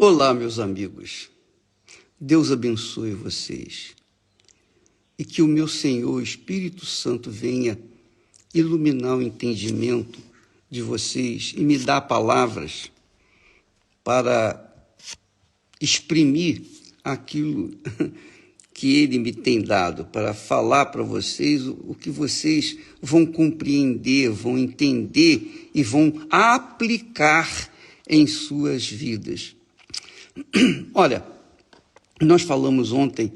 Olá, meus amigos. Deus abençoe vocês e que o meu Senhor Espírito Santo venha iluminar o entendimento de vocês e me dar palavras para exprimir aquilo que Ele me tem dado, para falar para vocês o que vocês vão compreender, vão entender e vão aplicar em suas vidas. Olha, nós falamos ontem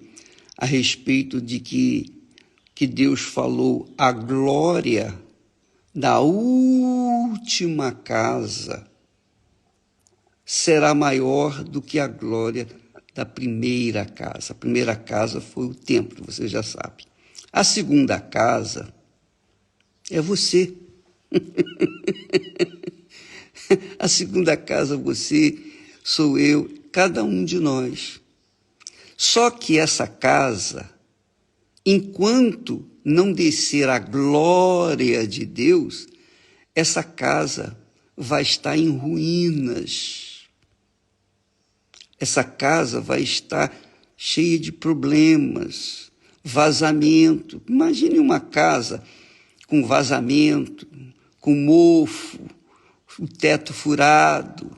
a respeito de que Deus falou a glória da última casa será maior do que a glória da primeira casa. A primeira casa foi o templo, você já sabe. A segunda casa é você. A segunda casa você, sou eu, cada um de nós. Só que essa casa, enquanto não descer a glória de Deus, essa casa vai estar em ruínas. Essa casa vai estar cheia de problemas, vazamento. Imagine uma casa com vazamento, com mofo, o teto furado.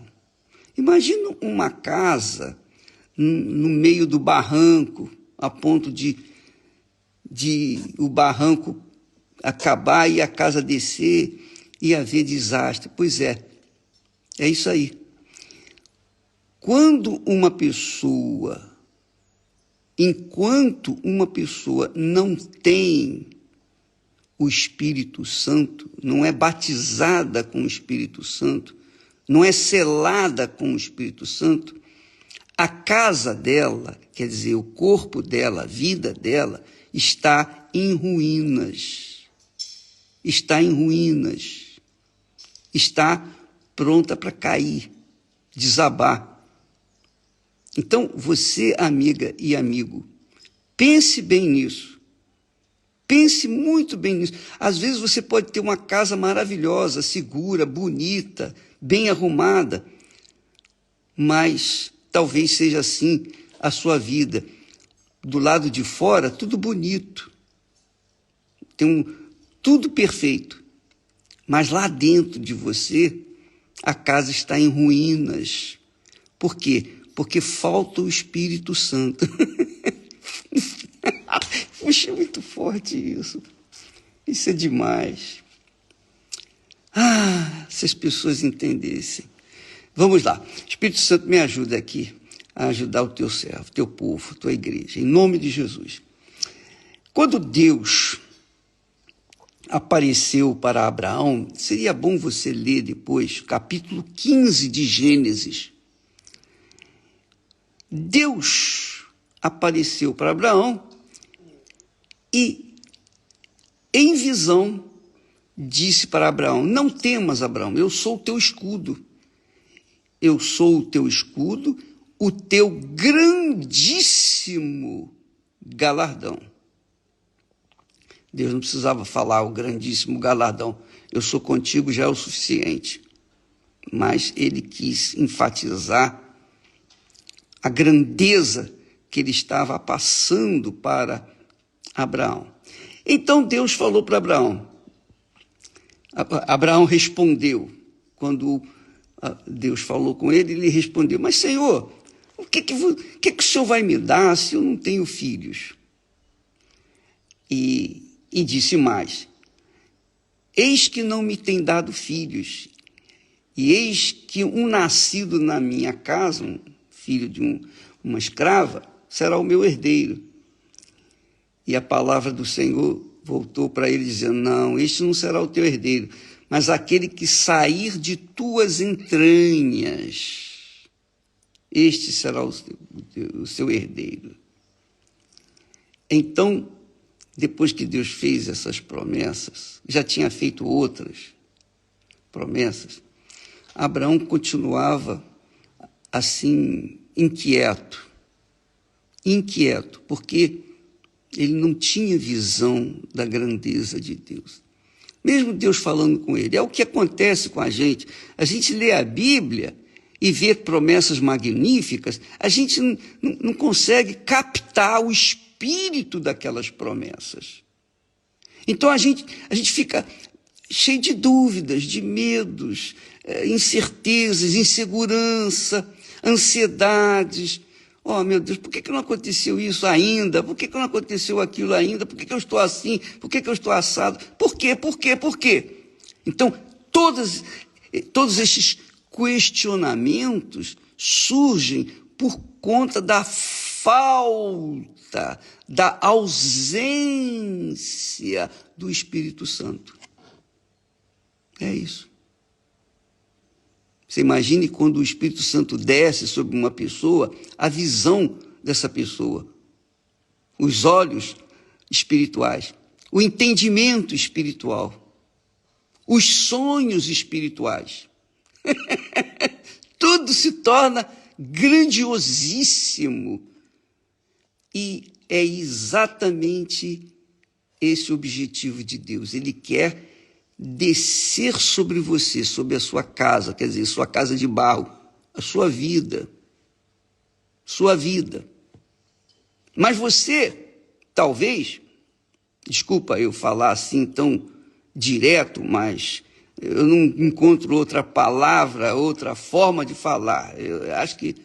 Imagina uma casa no meio do barranco, a ponto de o barranco acabar e a casa descer e haver desastre. Pois é isso aí. Enquanto uma pessoa não tem o Espírito Santo, não é batizada com o Espírito Santo, não é selada com o Espírito Santo, a casa dela, quer dizer, o corpo dela, a vida dela, está em ruínas. Está em ruínas. Está pronta para cair, desabar. Então, você, amiga e amigo, pense bem nisso. Pense muito bem nisso. Às vezes você pode ter uma casa maravilhosa, segura, bonita, bem arrumada, mas talvez seja assim a sua vida. Do lado de fora, tudo bonito, tudo perfeito, mas lá dentro de você, a casa está em ruínas. Por quê? Porque falta o Espírito Santo. Puxa, é muito forte isso. Isso é demais. Se as pessoas entendessem. Vamos lá. Espírito Santo, me ajuda aqui a ajudar o teu servo, teu povo, tua igreja, em nome de Jesus. Quando Deus apareceu para Abraão, seria bom você ler depois, capítulo 15 de Gênesis. Deus apareceu para Abraão e, em visão, disse para Abraão: não temas, Abraão, eu sou o teu escudo. Eu sou o teu escudo, o teu grandíssimo galardão. Deus não precisava falar o grandíssimo galardão. Eu sou contigo já é o suficiente. Mas ele quis enfatizar a grandeza que ele estava passando para Abraão. Então Deus falou para Abraão. Abraão respondeu. Quando Deus falou com ele, ele respondeu: mas Senhor, o que o Senhor vai me dar se eu não tenho filhos? E disse mais: eis que não me tem dado filhos, e eis que um nascido na minha casa, um filho de uma escrava, será o meu herdeiro. E a palavra do Senhor voltou para ele dizendo: não, este não será o teu herdeiro, mas aquele que sair de tuas entranhas, este será o seu herdeiro. Então, depois que Deus fez essas promessas, já tinha feito outras promessas, Abraão continuava assim, inquieto, porque ele não tinha visão da grandeza de Deus. Mesmo Deus falando com ele, é o que acontece com a gente. A gente lê a Bíblia e ver promessas magníficas, a gente não consegue captar o espírito daquelas promessas. Então a gente fica cheio de dúvidas, de medos, incertezas, insegurança, ansiedades. Oh, meu Deus, por que não aconteceu isso ainda? Por que não aconteceu aquilo ainda? Por que eu estou assim? Por que eu estou assado? Por quê? Por quê? Por quê? Então, todos esses questionamentos surgem por conta da falta, da ausência do Espírito Santo. É isso. Você imagine quando o Espírito Santo desce sobre uma pessoa, a visão dessa pessoa, os olhos espirituais, o entendimento espiritual, os sonhos espirituais. Tudo se torna grandiosíssimo. E é exatamente esse o objetivo de Deus. Ele quer descer sobre você, sobre a sua casa, quer dizer, sua casa de barro, a sua vida. Sua vida. Mas você, talvez, desculpa eu falar assim tão direto, mas eu não encontro outra palavra, outra forma de falar. Eu acho que,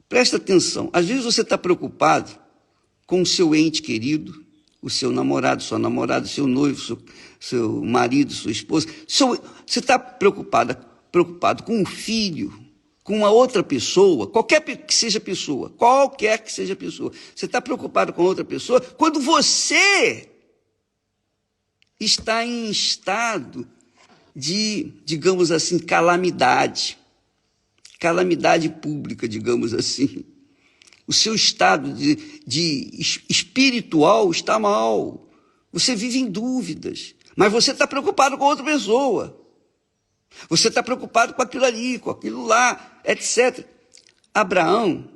presta atenção, às vezes você está preocupado com o seu ente querido, o seu namorado, sua namorada, seu noivo, seu marido, sua esposa. Você está preocupado com um filho, com uma outra pessoa, qualquer que seja pessoa. Você está preocupado com outra pessoa quando você está em estado de, digamos assim, calamidade pública, digamos assim. O seu estado de espiritual está mal. Você vive em dúvidas, mas você está preocupado com outra pessoa. Você está preocupado com aquilo ali, com aquilo lá, etc. Abraão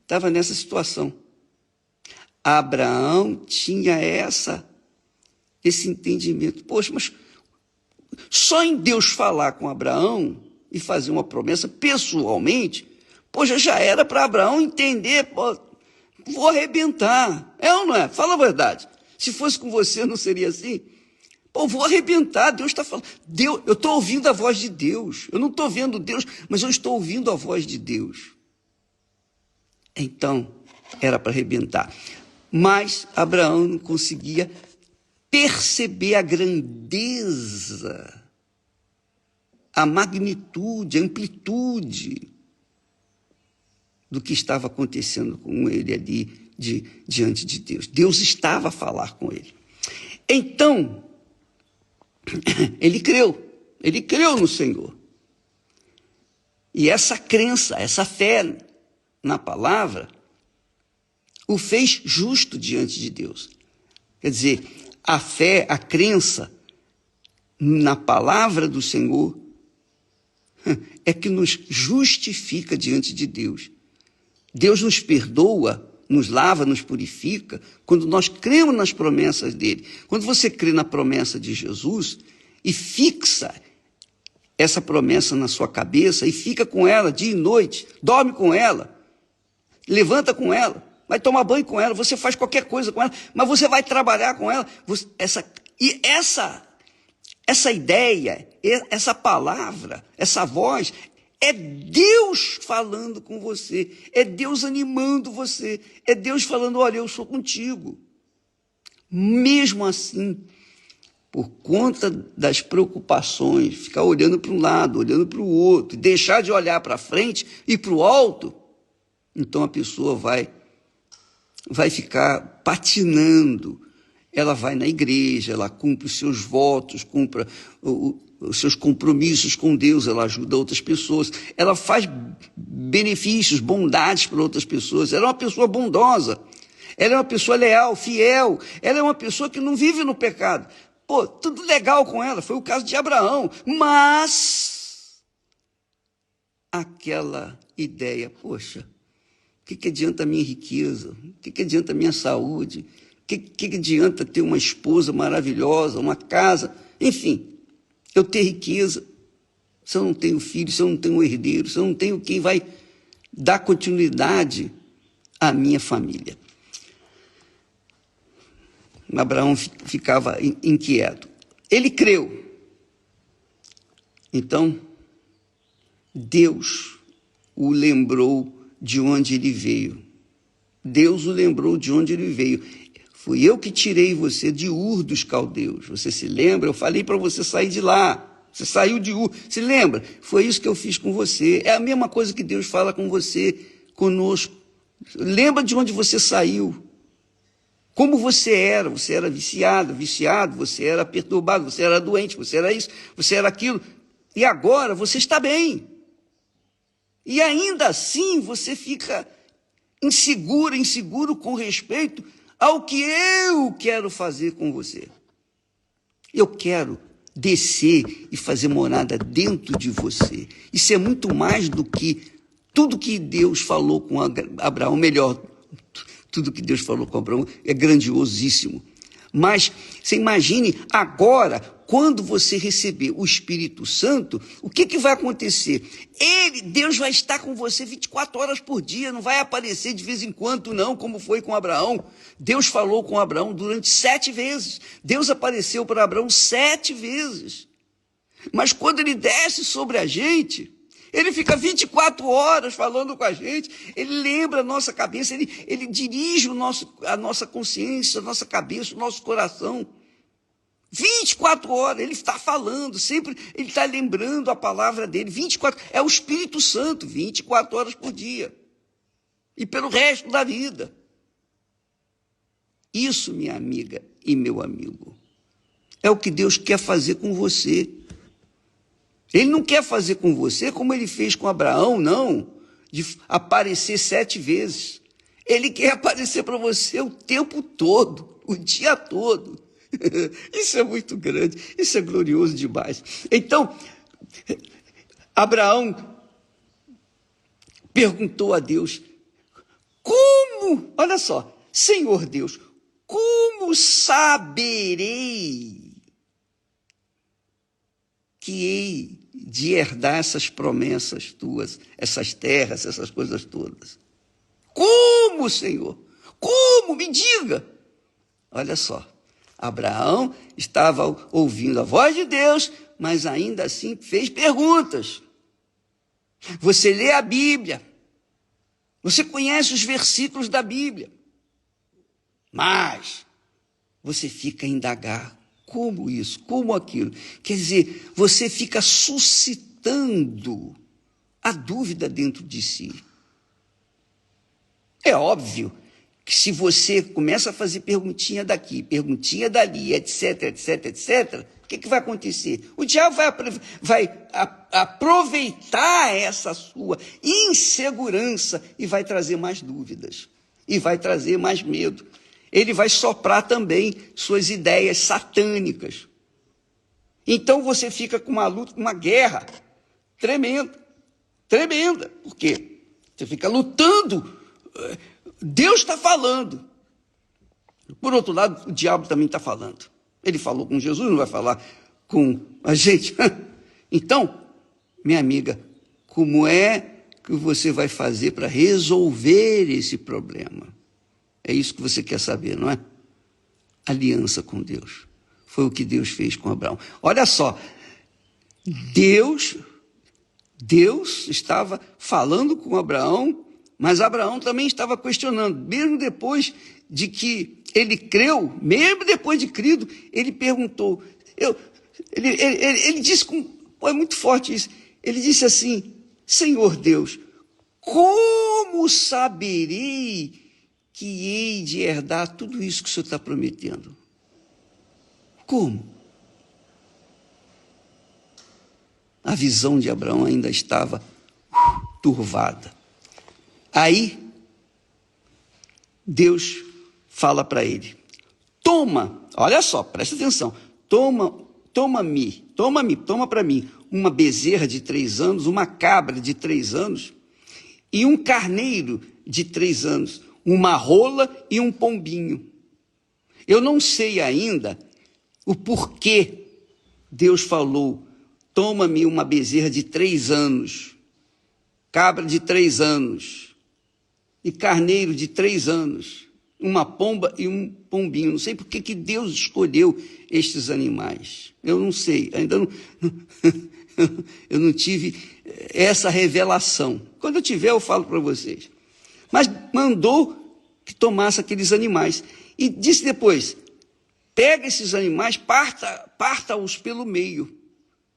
estava nessa situação. Abraão tinha esse entendimento. Poxa, mas só em Deus falar com Abraão e fazer uma promessa pessoalmente, poxa, já era para Abraão entender, pô, vou arrebentar. É ou não é? Fala a verdade. Se fosse com você, não seria assim? Pô, vou arrebentar, Deus está falando. Deus, eu estou ouvindo a voz de Deus. Eu não estou vendo Deus, mas eu estou ouvindo a voz de Deus. Então, era para arrebentar. Mas Abraão não conseguia perceber a grandeza, a magnitude, a amplitude do que estava acontecendo com ele ali diante de Deus. Deus estava a falar com ele. Então, ele creu no Senhor. E essa crença, essa fé na palavra, o fez justo diante de Deus. Quer dizer, a fé, a crença na palavra do Senhor é que nos justifica diante de Deus. Deus nos perdoa, nos lava, nos purifica, quando nós cremos nas promessas dele. Quando você crê na promessa de Jesus e fixa essa promessa na sua cabeça e fica com ela dia e noite, dorme com ela, levanta com ela, vai tomar banho com ela, você faz qualquer coisa com ela, mas você vai trabalhar com ela. Essa ideia, essa palavra, essa voz, é Deus falando com você, é Deus animando você, é Deus falando, olha, eu sou contigo. Mesmo assim, por conta das preocupações, ficar olhando para um lado, olhando para o outro, deixar de olhar para frente e para o alto, então a pessoa vai ficar patinando. Ela vai na igreja, ela cumpre os seus votos, cumpre os seus compromissos com Deus, ela ajuda outras pessoas, ela faz benefícios, bondades para outras pessoas, ela é uma pessoa bondosa, ela é uma pessoa leal, fiel, ela é uma pessoa que não vive no pecado. Pô, tudo legal com ela, foi o caso de Abraão, mas aquela ideia, poxa, o que adianta a minha riqueza? O que adianta a minha saúde? O que adianta ter uma esposa maravilhosa, uma casa, enfim, eu ter riqueza, se eu não tenho filho, se eu não tenho herdeiro, se eu não tenho quem vai dar continuidade à minha família? Abraão ficava inquieto. Ele creu. Então, Deus o lembrou de onde ele veio. Deus o lembrou de onde ele veio. Fui eu que tirei você de Ur dos Caldeus. Você se lembra? Eu falei para você sair de lá. Você saiu de Ur. Se lembra? Foi isso que eu fiz com você. É a mesma coisa que Deus fala com você, conosco. Lembra de onde você saiu. Como você era viciado, você era perturbado, você era doente, você era isso, você era aquilo. E agora você está bem. E ainda assim você fica inseguro com respeito ao que eu quero fazer com você. Eu quero descer e fazer morada dentro de você. Isso é muito mais do que tudo que Deus falou com Abraão, melhor, tudo que Deus falou com Abraão é grandiosíssimo. Mas você imagine agora, quando você receber o Espírito Santo, o que vai acontecer? Deus vai estar com você 24 horas por dia, não vai aparecer de vez em quando não, como foi com Abraão. Deus falou com Abraão durante 7 vezes. Deus apareceu para Abraão 7 vezes. Mas quando ele desce sobre a gente, ele fica 24 horas falando com a gente, ele lembra a nossa cabeça, ele dirige a nossa consciência, a nossa cabeça, o nosso coração. 24 horas, ele está falando, sempre ele está lembrando a palavra dele. 24, é o Espírito Santo, 24 horas por dia. E pelo resto da vida. Isso, minha amiga e meu amigo, é o que Deus quer fazer com você. Ele não quer fazer com você como ele fez com Abraão, não, de aparecer 7 vezes. Ele quer aparecer para você o tempo todo, o dia todo. Isso é muito grande, isso é glorioso demais. Então, Abraão perguntou a Deus, como, olha só, Senhor Deus, como saberei que hei de herdar essas promessas tuas, essas terras, essas coisas todas? Como, Senhor? Como? Me diga. Olha só, Abraão estava ouvindo a voz de Deus, mas ainda assim fez perguntas. Você lê a Bíblia, você conhece os versículos da Bíblia, mas você fica a indagar. Como isso? Como aquilo? Quer dizer, você fica suscitando a dúvida dentro de si. É óbvio que se você começa a fazer perguntinha daqui, perguntinha dali, etc, o que vai acontecer? O diabo vai aproveitar essa sua insegurança e vai trazer mais dúvidas, e vai trazer mais medo. Ele vai soprar também suas ideias satânicas. Então você fica com uma luta, uma guerra tremenda. Por quê? Você fica lutando. Deus está falando. Por outro lado, o diabo também está falando. Ele falou com Jesus, não vai falar com a gente. Então, minha amiga, como é que você vai fazer para resolver esse problema? É isso que você quer saber, não é? Aliança com Deus. Foi o que Deus fez com Abraão. Olha só, Deus estava falando com Abraão, mas Abraão também estava questionando. Mesmo depois de que ele creu, mesmo depois de crido, ele perguntou. Ele disse, é muito forte isso, ele disse assim, Senhor Deus, como saberei que hei de herdar tudo isso que o Senhor está prometendo? Como? A visão de Abraão ainda estava turvada. Aí, Deus fala para ele, toma, olha só, presta atenção, toma para mim uma bezerra de 3 anos, uma cabra de 3 anos e um carneiro de 3 anos, uma rola e um pombinho. Eu não sei ainda o porquê Deus falou, toma-me uma bezerra de 3 anos, cabra de 3 anos, e carneiro de 3 anos, uma pomba e um pombinho. Não sei por que Deus escolheu estes animais. Eu não sei, ainda não, eu não tive essa revelação. Quando eu tiver, eu falo para vocês. Mas mandou que tomasse aqueles animais. E disse depois, pega esses animais, parta-os pelo meio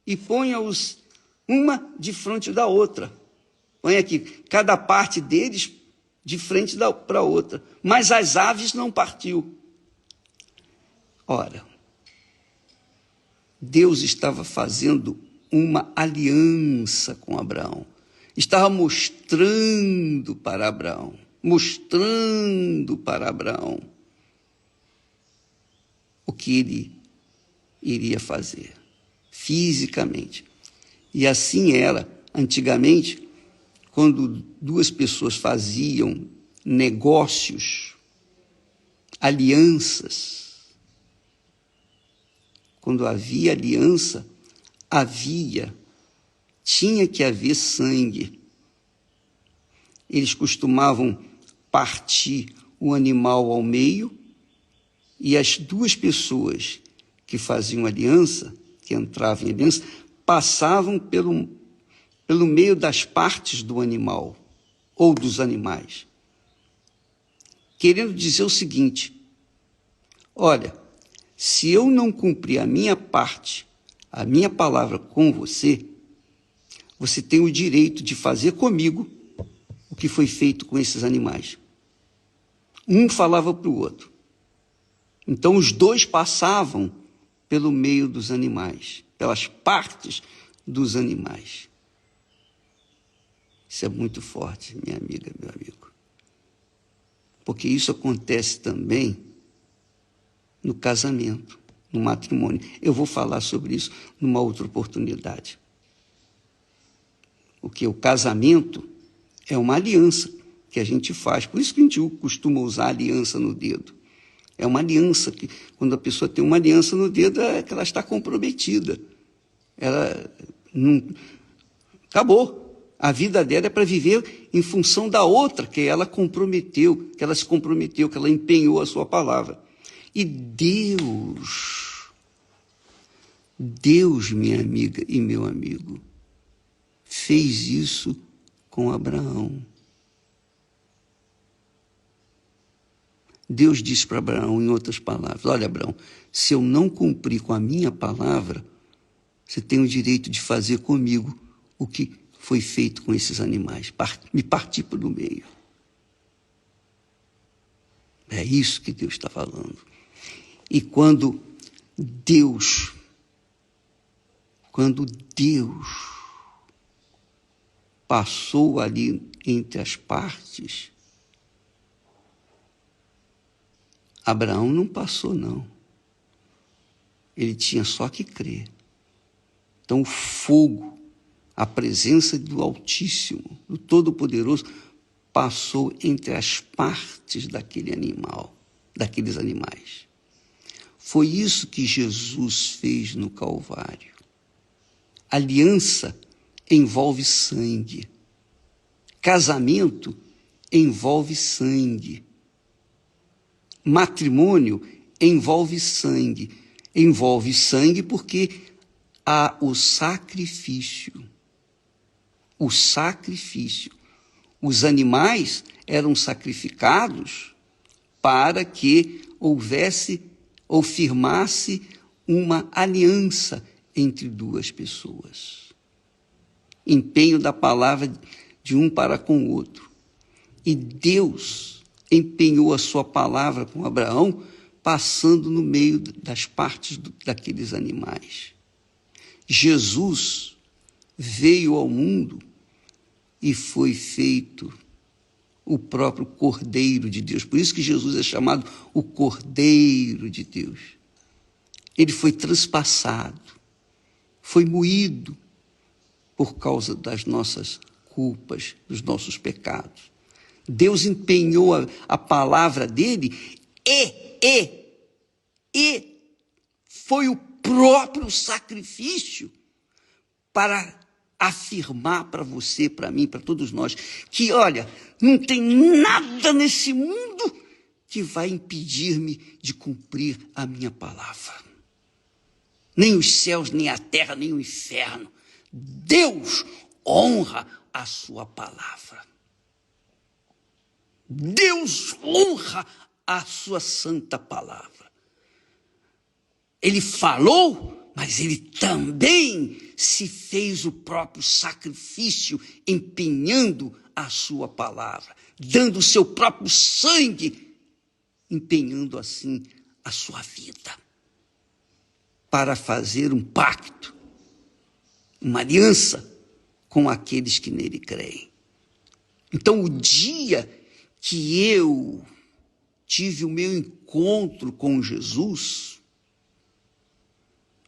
e ponha-os uma de frente da outra. Põe aqui, cada parte deles de frente para a outra. Mas as aves não partiu. Ora, Deus estava fazendo uma aliança com Abraão. Estava mostrando para Abraão o que ele iria fazer fisicamente. E assim era antigamente, quando 2 pessoas faziam negócios, alianças. Quando havia aliança, tinha que haver sangue. Eles costumavam partir o animal ao meio e as 2 pessoas que faziam aliança, que entravam em aliança, passavam pelo meio das partes do animal ou dos animais, querendo dizer o seguinte: olha, se eu não cumprir a minha parte, a minha palavra com você, você tem o direito de fazer comigo o que foi feito com esses animais. Um falava para o outro. Então os 2 passavam pelo meio dos animais, pelas partes dos animais. Isso é muito forte, minha amiga, meu amigo. Porque isso acontece também no casamento, no matrimônio. Eu vou falar sobre isso numa outra oportunidade. Porque o casamento é uma aliança que a gente faz. Por isso que a gente costuma usar aliança no dedo. É uma aliança que, quando a pessoa tem uma aliança no dedo, é que ela está comprometida. Ela não... Acabou. A vida dela é para viver em função da outra que ela comprometeu, que ela se comprometeu, que ela empenhou a sua palavra. E Deus, minha amiga e meu amigo, fez isso com Abraão. Deus disse para Abraão, em outras palavras: olha, Abraão, se eu não cumprir com a minha palavra, você tem o direito de fazer comigo o que foi feito com esses animais, me partir pelo meio. É isso que Deus está falando. E quando Deus passou ali entre as partes, Abraão não passou, não. Ele tinha só que crer. Então o fogo, a presença do Altíssimo, do Todo-Poderoso, passou entre as partes daqueles animais. Foi isso que Jesus fez no Calvário. Aliança envolve sangue. Casamento envolve sangue. Matrimônio envolve sangue. Envolve sangue porque há o sacrifício. O sacrifício. Os animais eram sacrificados para que houvesse ou firmasse uma aliança entre 2 pessoas. Empenho da palavra de um para com o outro. E Deus empenhou a sua palavra com Abraão, passando no meio das partes daqueles animais. Jesus veio ao mundo e foi feito o próprio Cordeiro de Deus. Por isso que Jesus é chamado o Cordeiro de Deus. Ele foi transpassado, foi moído por causa das nossas culpas, dos nossos pecados. Deus empenhou a palavra dele e foi o próprio sacrifício para afirmar para você, para mim, para todos nós, que, olha, não tem nada nesse mundo que vai impedir-me de cumprir a minha palavra. Nem os céus, nem a terra, nem o inferno. Deus honra a sua palavra. Deus honra a sua santa palavra. Ele falou, mas ele também se fez o próprio sacrifício, empenhando a sua palavra, dando o seu próprio sangue, empenhando assim a sua vida, para fazer um pacto, uma aliança com aqueles que nele creem. Então, o dia que eu tive o meu encontro com Jesus,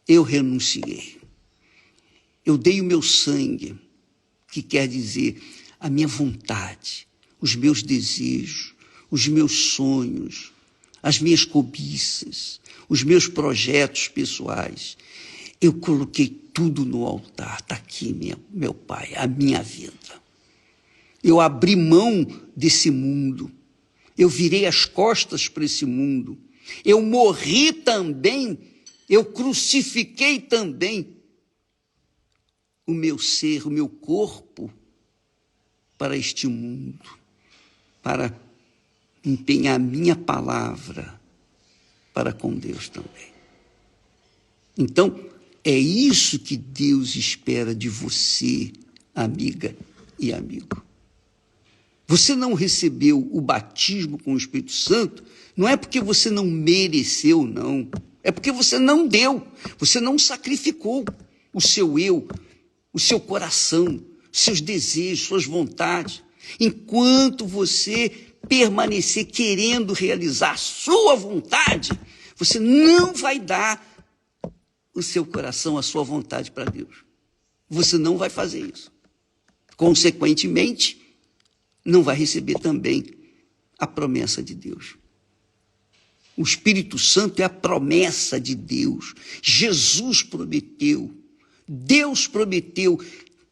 eu renunciei. Eu dei o meu sangue, que quer dizer a minha vontade, os meus desejos, os meus sonhos, as minhas cobiças, os meus projetos pessoais. Eu coloquei tudo no altar. Está aqui, meu Pai, a minha vida. Eu abri mão desse mundo. Eu virei as costas para esse mundo. Eu morri também. Eu crucifiquei também o meu ser, o meu corpo para este mundo, para empenhar a minha palavra para com Deus também. Então, é isso que Deus espera de você, amiga e amigo. Você não recebeu o batismo com o Espírito Santo, não é porque você não mereceu, não. É porque você não deu, você não sacrificou o seu eu, o seu coração, seus desejos, suas vontades. Enquanto você permanecer querendo realizar a sua vontade, você não vai dar o seu coração, a sua vontade para Deus. Você não vai fazer isso. Consequentemente, não vai receber também a promessa de Deus. O Espírito Santo é a promessa de Deus. Jesus prometeu, Deus prometeu,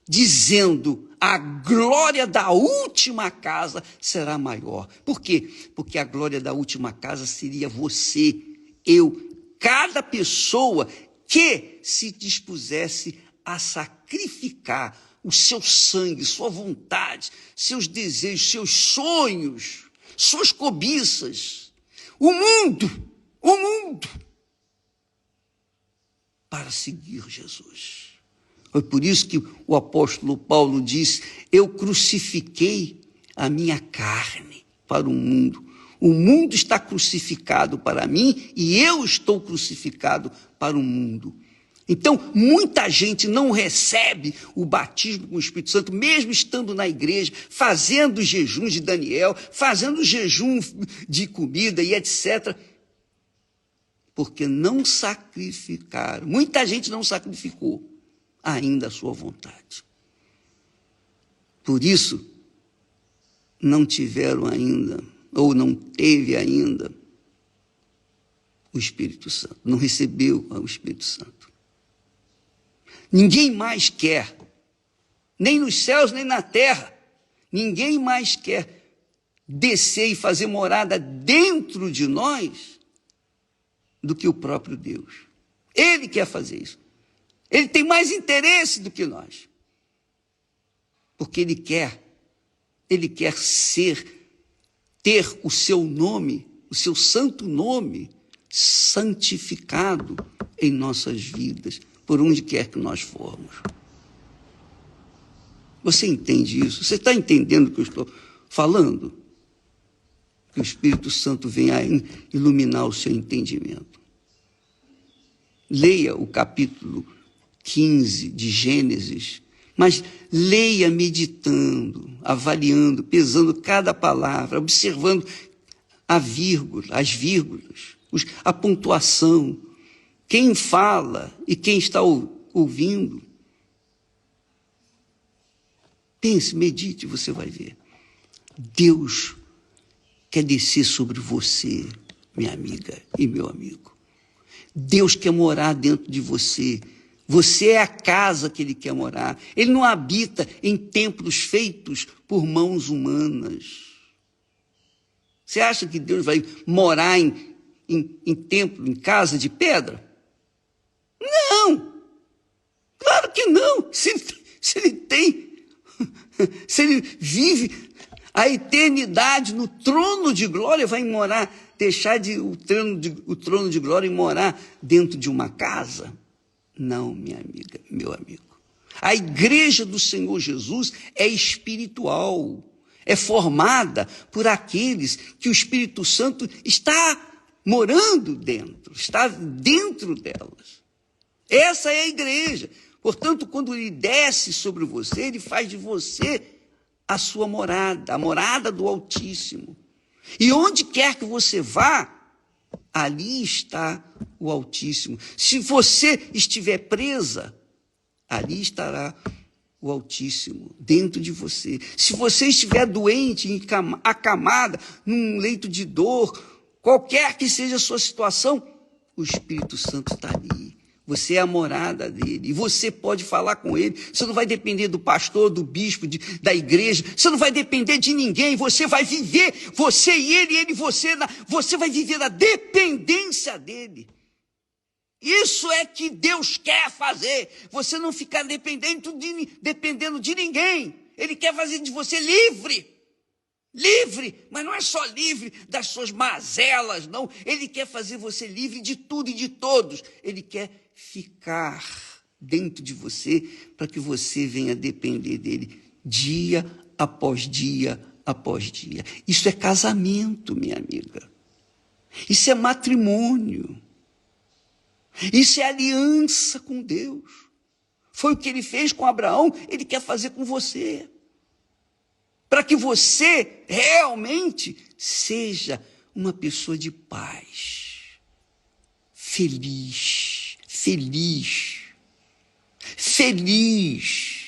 dizendo: a glória da última casa será maior. Por quê? Porque a glória da última casa seria você, eu, cada pessoa que se dispusesse a sacrificar o seu sangue, sua vontade, seus desejos, seus sonhos, suas cobiças, o mundo, para seguir Jesus. Foi por isso que o apóstolo Paulo diz: eu crucifiquei a minha carne para o mundo. O mundo está crucificado para mim e eu estou crucificado para o mundo. Então, muita gente não recebe o batismo com o Espírito Santo, mesmo estando na igreja, fazendo os jejuns de Daniel, fazendo jejum de comida e etc., porque não sacrificaram. Muita gente não sacrificou ainda a sua vontade. Por isso, não tiveram ainda, ou não teve ainda, o Espírito Santo. Não recebeu o Espírito Santo. Ninguém mais quer, nem nos céus, nem na terra, ninguém mais quer descer e fazer morada dentro de nós do que o próprio Deus. Ele quer fazer isso. Ele tem mais interesse do que nós. Porque ele quer ter o seu nome, o seu santo nome, santificado em nossas vidas, por onde quer que nós formos. Você entende isso? Você está entendendo o que eu estou falando? Que o Espírito Santo venha iluminar o seu entendimento. Leia o capítulo 15 de Gênesis, mas leia meditando, avaliando, pesando cada palavra, observando as vírgulas, a pontuação, quem fala e quem está ouvindo. Pense, medite, você vai ver. Deus quer descer sobre você, minha amiga e meu amigo. Deus quer morar dentro de você. Você é a casa que ele quer morar. Ele não habita em templos feitos por mãos humanas. Você acha que Deus vai morar em templo, em casa de pedra? Não! Claro que não! Se ele vive a eternidade no trono de glória, vai morar, deixar o trono de glória e morar dentro de uma casa? Não, minha amiga, meu amigo. A igreja do Senhor Jesus é espiritual, é formada por aqueles que o Espírito Santo está morando dentro, está dentro delas. Essa é a igreja. Portanto, quando ele desce sobre você, ele faz de você a sua morada, a morada do Altíssimo. E onde quer que você vá, ali está o Altíssimo. Se você estiver presa, ali estará o Altíssimo dentro de você. Se você estiver doente, acamada, num leito de dor, qualquer que seja a sua situação, o Espírito Santo está ali. Você é a morada dele, e você pode falar com ele. Você não vai depender do pastor, do bispo, da igreja. Você não vai depender de ninguém. Você vai viver, você e ele você. Você vai viver na dependência dele. Isso é que Deus quer fazer. Você não ficar dependendo de ninguém. Ele quer fazer de você livre. Livre, mas não é só livre das suas mazelas, não. Ele quer fazer você livre de tudo e de todos. Ele quer ficar dentro de você para que você venha depender dele dia após dia após dia. Isso é casamento, minha amiga. Isso é matrimônio. Isso é aliança com Deus. Foi o que ele fez com Abraão, ele quer fazer com você. Para que você realmente seja uma pessoa de paz, feliz, feliz, feliz.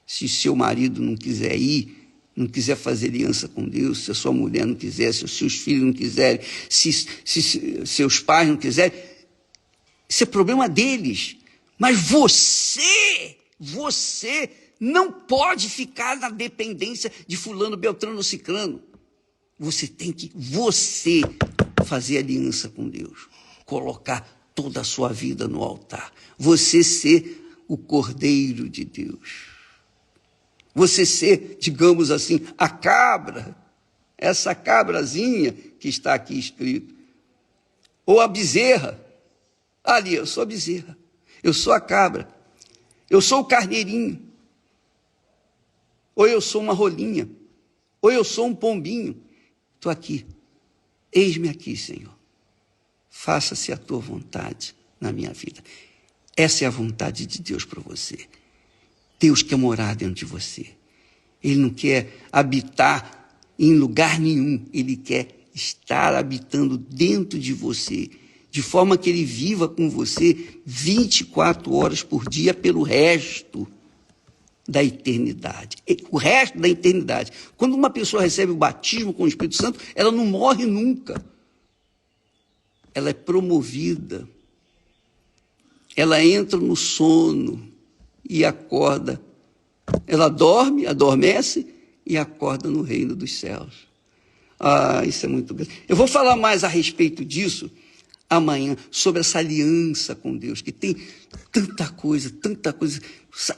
Se seu marido não quiser ir, não quiser fazer aliança com Deus, se a sua mulher não quiser, se os seus filhos não quiserem, se seus pais não quiserem, isso é problema deles. Mas você não pode ficar na dependência de fulano, beltrano ou ciclano. Você tem que, fazer aliança com Deus. Colocar toda a sua vida no altar. Você ser o Cordeiro de Deus. Você ser, digamos assim, a cabra. Essa cabrazinha que está aqui escrito. Ou a bezerra. Ali, eu sou a bezerra. Eu sou a cabra. Eu sou o carneirinho. Ou eu sou uma rolinha, ou eu sou um pombinho. Estou aqui. Eis-me aqui, Senhor. Faça-se a tua vontade na minha vida. Essa é a vontade de Deus para você. Deus quer morar dentro de você. Ele não quer habitar em lugar nenhum. Ele quer estar habitando dentro de você, de forma que ele viva com você 24 horas por dia pelo resto da eternidade. O resto da eternidade. Quando uma pessoa recebe o batismo com o Espírito Santo, ela não morre nunca. Ela é promovida. Ela entra no sono e acorda. Ela dorme, adormece e acorda no reino dos céus. Ah, isso é muito grande. Eu vou falar mais a respeito disso amanhã, sobre essa aliança com Deus, que tem tanta coisa.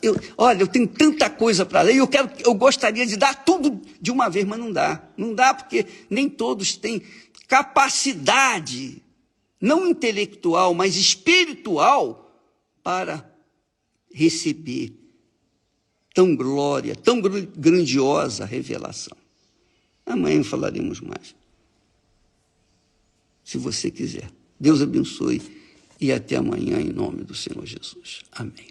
Eu tenho tanta coisa para ler, eu gostaria de dar tudo de uma vez, mas não dá. Não dá porque nem todos têm capacidade, não intelectual, mas espiritual, para receber tão grandiosa revelação. Amanhã falaremos mais, se você quiser. Deus abençoe e até amanhã, em nome do Senhor Jesus. Amém.